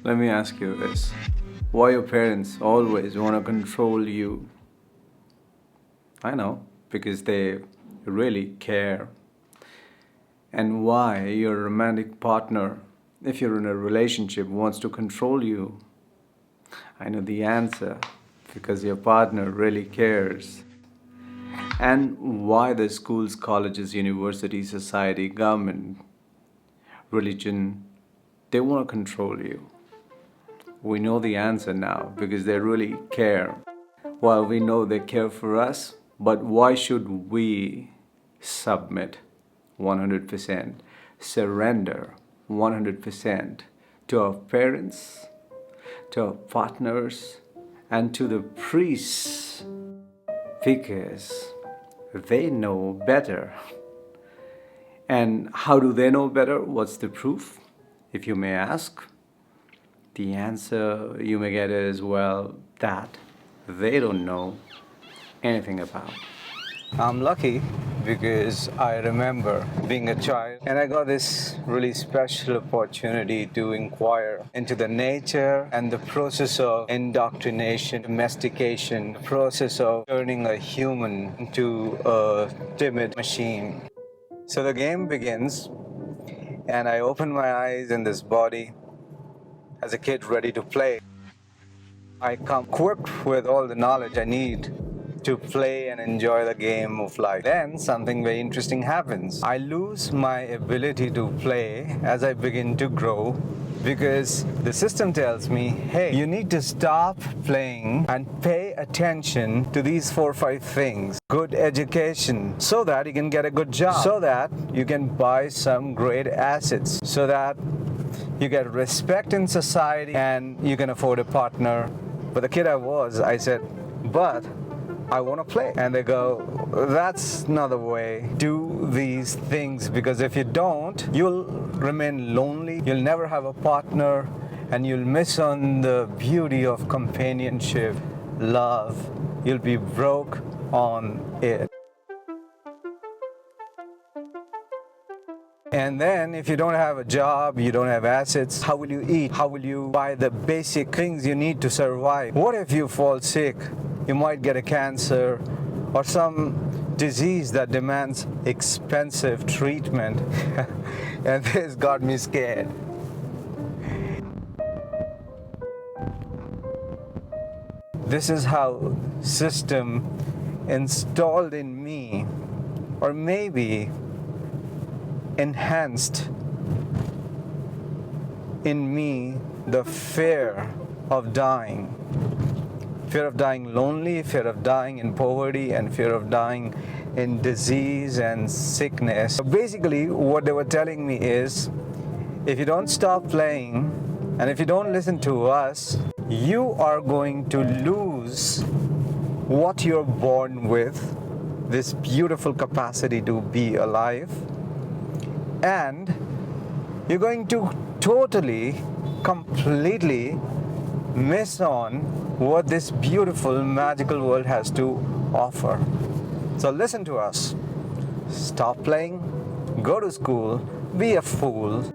Let me ask you this. Why your parents always want to control you? I know, because they really care. And why your romantic partner, if you're in a relationship, wants to control you? I know the answer, because your partner really cares. And why the schools, colleges, universities, society, government, religion, they want to control you. We know the answer now because they really care. Well, we know they care for us, but why should we submit 100%, surrender 100% to our parents, to our partners, and to the priests? Because they know better. And how do they know better? What's the proof, if you may ask? The answer you may get is, well, that they don't know anything about. I'm lucky because I remember being a child and I got this really special opportunity to inquire into the nature and the process of indoctrination, domestication, the process of turning a human into a timid machine. So the game begins and I open my eyes in this body as a kid ready to play. I come equipped with all the knowledge I need to play and enjoy the game of life. Then something very interesting happens. I lose my ability to play as I begin to grow because the system tells me, hey, you need to stop playing and pay attention to these 4 or 5 things. Good education, so that you can get a good job, so that you can buy some great assets, so that you get respect in society and you can afford a partner. But the kid I said, but I want to play. And they go, that's not the way. Do these things, because if you don't, you'll remain lonely, you'll never have a partner, and you'll miss on the beauty of companionship, love. You'll be broke on it. And then if you don't have a job, you don't have assets, how will you eat? How will you buy the basic things you need to survive? What if you fall sick? You might get a cancer or some disease that demands expensive treatment. And this got me scared. This is how system installed in me, or maybe enhanced in me, the fear of dying. Fear of dying lonely, fear of dying in poverty, and fear of dying in disease and sickness. So basically, what they were telling me is, if you don't stop playing, and if you don't listen to us, you are going to lose what you're born with, this beautiful capacity to be alive. And you're going to totally, completely miss on what this beautiful, magical world has to offer. So listen to us. Stop playing, go to school, be a fool.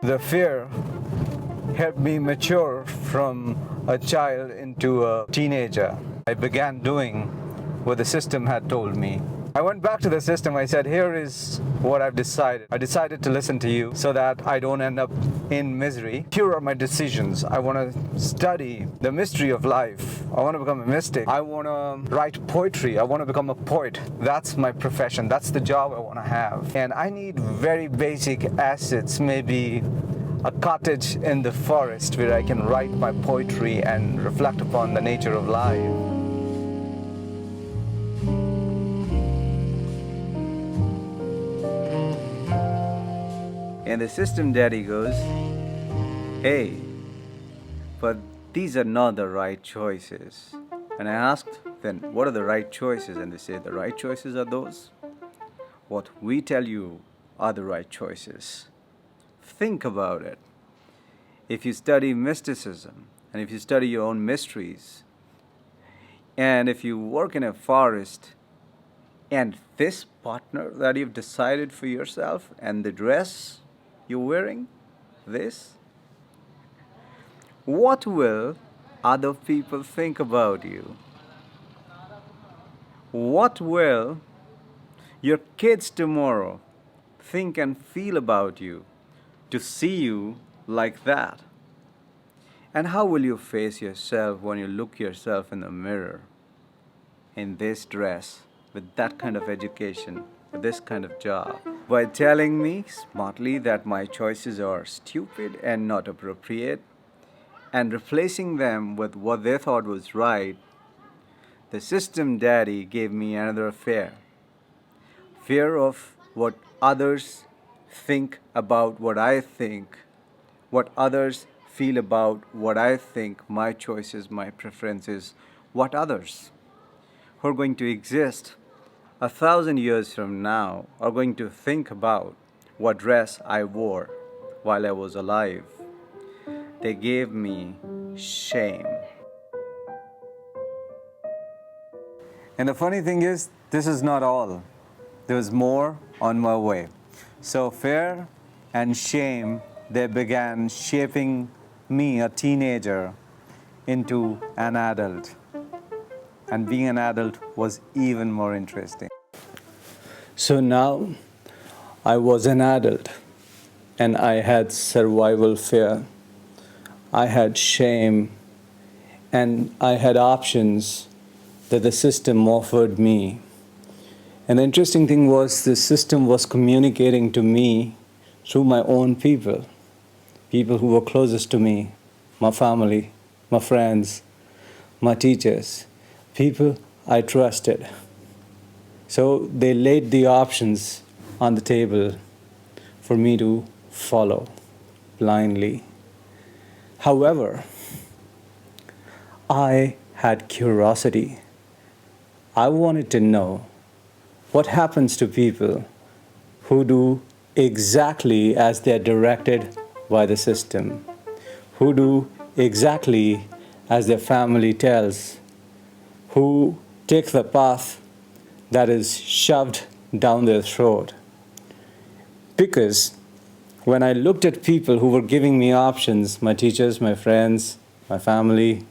The fear helped me mature from a child into a teenager. I began doing what the system had told me. I went back to the system. I said, here is what I've decided. I decided to listen to you so that I don't end up in misery. Here are my decisions. I want to study the mystery of life. I want to become a mystic. I want to write poetry. I want to become a poet. That's my profession. That's the job I want to have. And I need very basic assets, maybe a cottage in the forest where I can write my poetry and reflect upon the nature of life. And the system daddy goes, hey, but these are not the right choices. And I asked, then what are the right choices? And they say, the right choices are those. What we tell you are the right choices. Think about it. If you study mysticism, and if you study your own mysteries, and if you work in a forest, And this partner that you've decided for yourself, and the dress you're wearing, this, what will other people think about you? What will your kids tomorrow think and feel about you to see you like that? And how will you face yourself when you look yourself in the mirror in this dress, with that kind of education, with this kind of job? By telling me smartly that my choices are stupid and not appropriate, and replacing them with what they thought was right, the system daddy gave me another fear. Fear of what others think about what I think, what others feel about what I think, my choices, my preferences, what others who are going to exist 1,000 years from now are going to think about what dress I wore while I was alive. They gave me shame. And the funny thing is, this is not all. There's more on my way. So fear and shame, they began shaping me, a teenager, into an adult. And being an adult was even more interesting. So now I was an adult, and I had survival fear. I had shame, and I had options that the system offered me. And the interesting thing was, the system was communicating to me through my own people who were closest to me, my family, my friends, my teachers, people I trusted. So they laid the options on the table for me to follow blindly. However, I had curiosity. I wanted to know what happens to people who do exactly as they're directed by the system, who do exactly as their family tells, who take the path that is shoved down their throat. Because when I looked at people who were giving me options, my teachers, my friends, my family,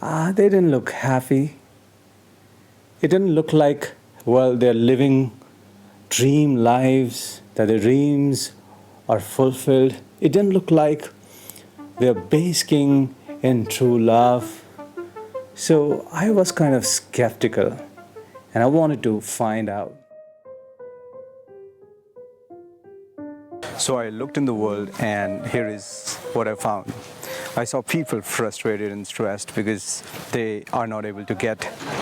they didn't look happy. It didn't look like, well, they're living dream lives, that their dreams are fulfilled. It didn't look like they're basking in true love. So I was kind of skeptical, and I wanted to find out. So I looked in the world, and here is what I found. I saw people frustrated and stressed because they are not able to get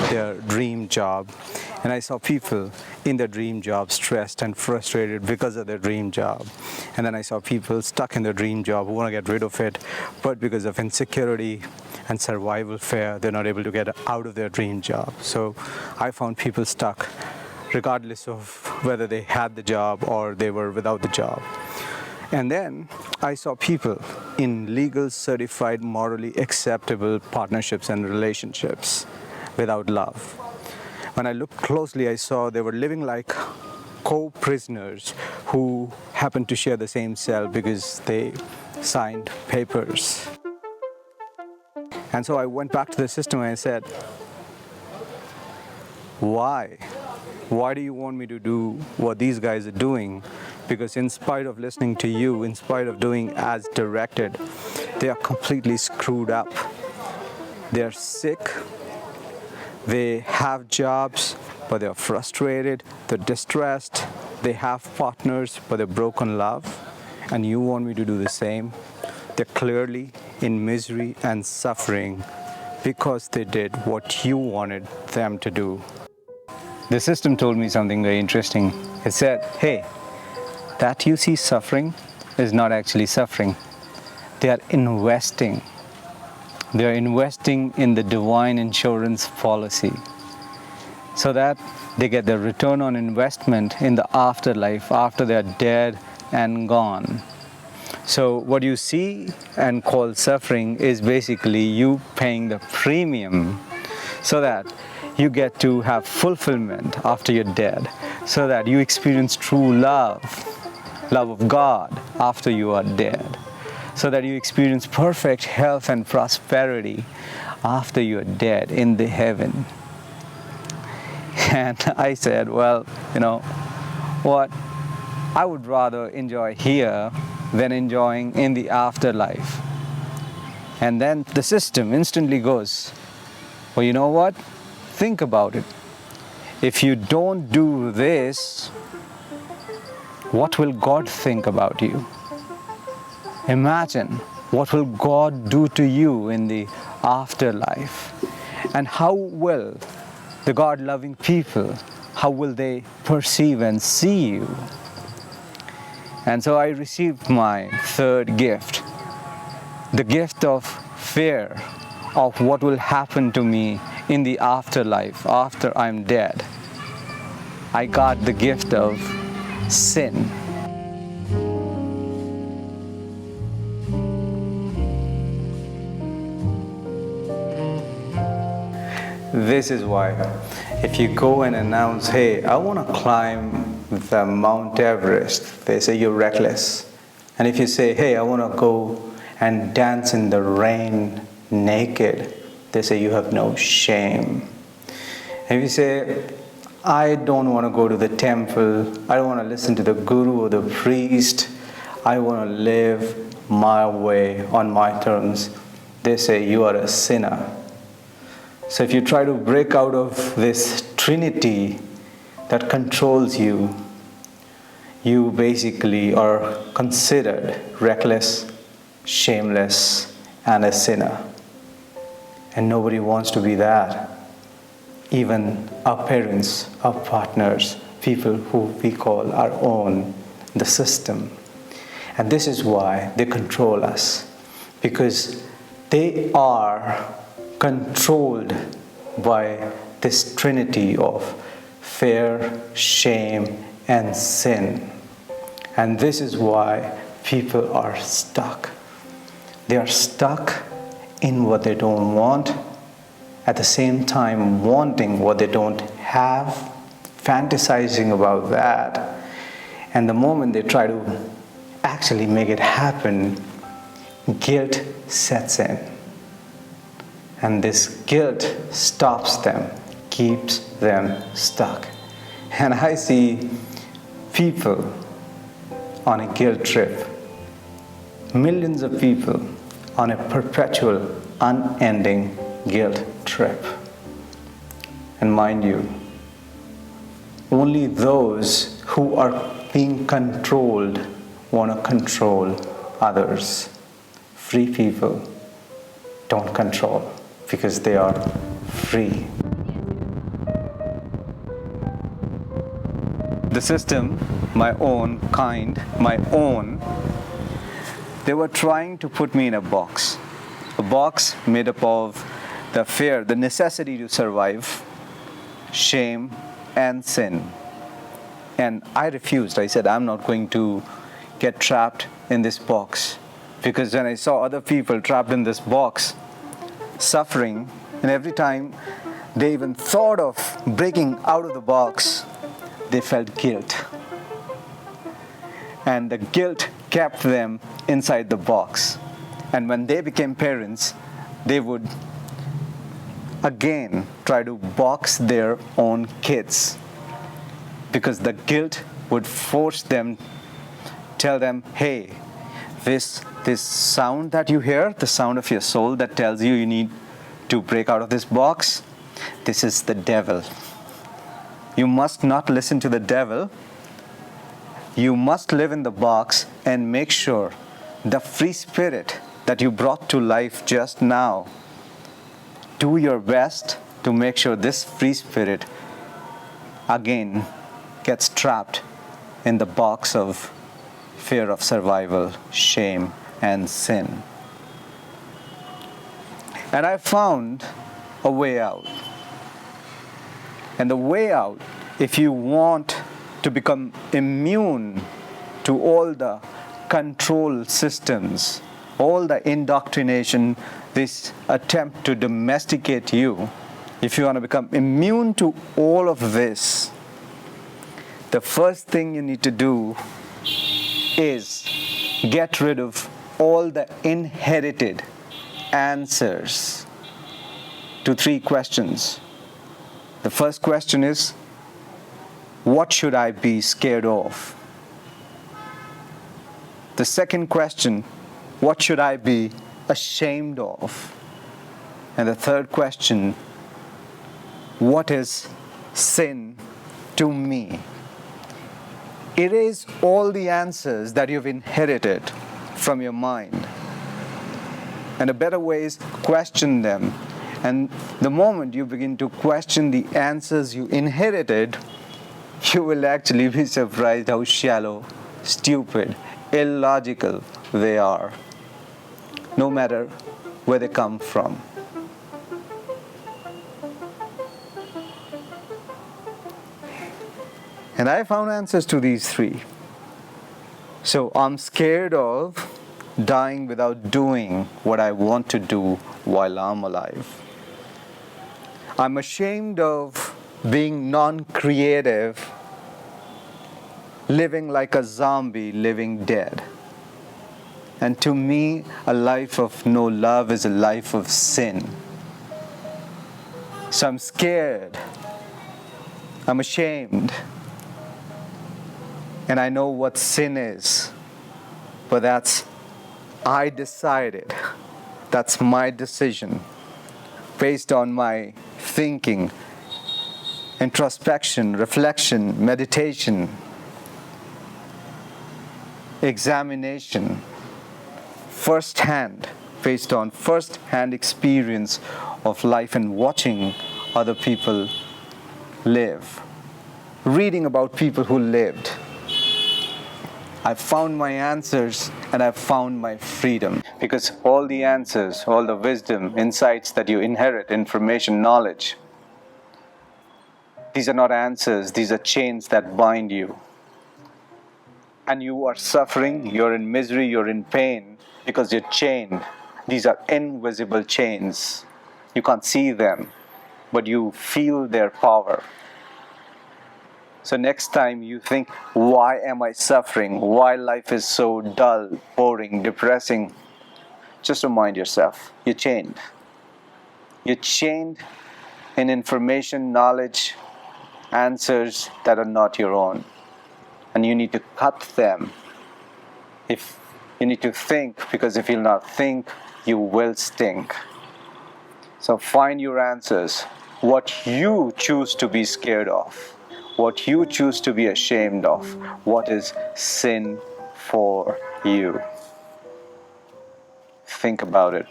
their dream job. And I saw people in their dream job stressed and frustrated because of their dream job. And then I saw people stuck in their dream job who want to get rid of it, but because of insecurity and survival fear, they're not able to get out of their dream job. So I found people stuck regardless of whether they had the job or they were without the job. And then I saw people in legal, certified, morally acceptable partnerships and relationships without love. When I looked closely, I saw they were living like co-prisoners who happened to share the same cell because they signed papers. And so I went back to the system and I said, why? Why do you want me to do what these guys are doing? Because in spite of listening to you, in spite of doing as directed, they are completely screwed up. They're sick. They have jobs, but they're frustrated. They're distressed. They have partners, but they're broken love. And you want me to do the same? They're clearly in misery and suffering because they did what you wanted them to do. The system told me something very interesting. It said, hey, that you see suffering is not actually suffering. They are investing. They are investing in the divine insurance policy so that they get their return on investment in the afterlife after they are dead and gone. So what you see and call suffering is basically you paying the premium so that you get to have fulfillment after you're dead, so that you experience true love of God after you are dead, so that you experience perfect health and prosperity after you are dead in the heaven. And I said, well, you know what, I would rather enjoy here than enjoying in the afterlife. And then the system instantly goes, well, you know what, think about it. If you don't do this, what will God think about you? Imagine, what will God do to you in the afterlife? And how will the God-loving people, how will they perceive and see you? And so I received my third gift, the gift of fear of what will happen to me in the afterlife after I'm dead. I got the gift of sin. This is why if you go and announce, hey, I want to climb the Mount Everest, they say you're reckless. And if you say, hey, I want to go and dance in the rain naked, they say you have no shame. And if you say, I don't want to go to the temple, I don't want to listen to the guru or the priest, I want to live my way on my terms, they say you are a sinner. So if you try to break out of this trinity that controls you, you basically are considered reckless, shameless, and a sinner. And nobody wants to be that. Even our parents, our partners, people who we call our own, the system. And this is why they control us, because they are controlled by this trinity of fear, shame, and sin. And this is why people are stuck. They are stuck in what they don't want, at the same time wanting what they don't have, fantasizing about that. And the moment they try to actually make it happen, guilt sets in. And this guilt stops them, keeps them stuck. And I see people on a guilt trip, millions of people on a perpetual, unending guilt trip. And mind you, only those who are being controlled want to control others. Free people don't control because they are free. The system, my own kind, my own, they were trying to put me in a box made up of the fear, the necessity to survive, shame, and sin. And I refused. I said, I'm not going to get trapped in this box. Because when I saw other people trapped in this box, suffering, and every time they even thought of breaking out of the box, they felt guilt. And the guilt kept them inside the box. And when they became parents, they would again try to box their own kids, because the guilt would force them, tell them, hey, this sound that you hear, the sound of your soul that tells you you need to break out of this box, this is the devil. You must not listen to the devil. You must live in the box and make sure the free spirit that you brought to life just now, do your best to make sure this free spirit again gets trapped in the box of fear of survival, shame, and sin. And I found a way out. And the way out, if you want to become immune to all the control systems, all the indoctrination, this attempt to domesticate you, if you want to become immune to all of this, the first thing you need to do is get rid of all the inherited answers to 3 questions. The first question is, what should I be scared of? The second question, what should I be ashamed of? And the third question, what is sin to me? Erase all the answers that you've inherited from your mind. And a better way is question them. And the moment you begin to question the answers you inherited, you will actually be surprised how shallow, stupid, illogical they are, no matter where they come from. And I found answers to these 3. So I'm scared of dying without doing what I want to do while I'm alive. I'm ashamed of being non-creative, living like a zombie, living dead. And to me, a life of no love is a life of sin. So I'm scared. I'm ashamed. And I know what sin is. But I decided. That's my decision. Based on my thinking, introspection, reflection, meditation, examination, based on first-hand experience of life and watching other people live, reading about people who lived. I've found my answers and I've found my freedom. Because all the answers, all the wisdom, insights that you inherit, information, knowledge, these are not answers, these are chains that bind you. And you are suffering, you're in misery, you're in pain because you're chained. These are invisible chains. You can't see them, but you feel their power. So next time you think, why am I suffering? Why life is so dull, boring, depressing? Just remind yourself, you're chained. You're chained in information, knowledge, answers that are not your own. And you need to cut them. If you need to think, because if you'll not think, you will stink. So find your answers. What you choose to be scared of. What you choose to be ashamed of. What is sin for you? Think about it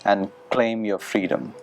and claim your freedom.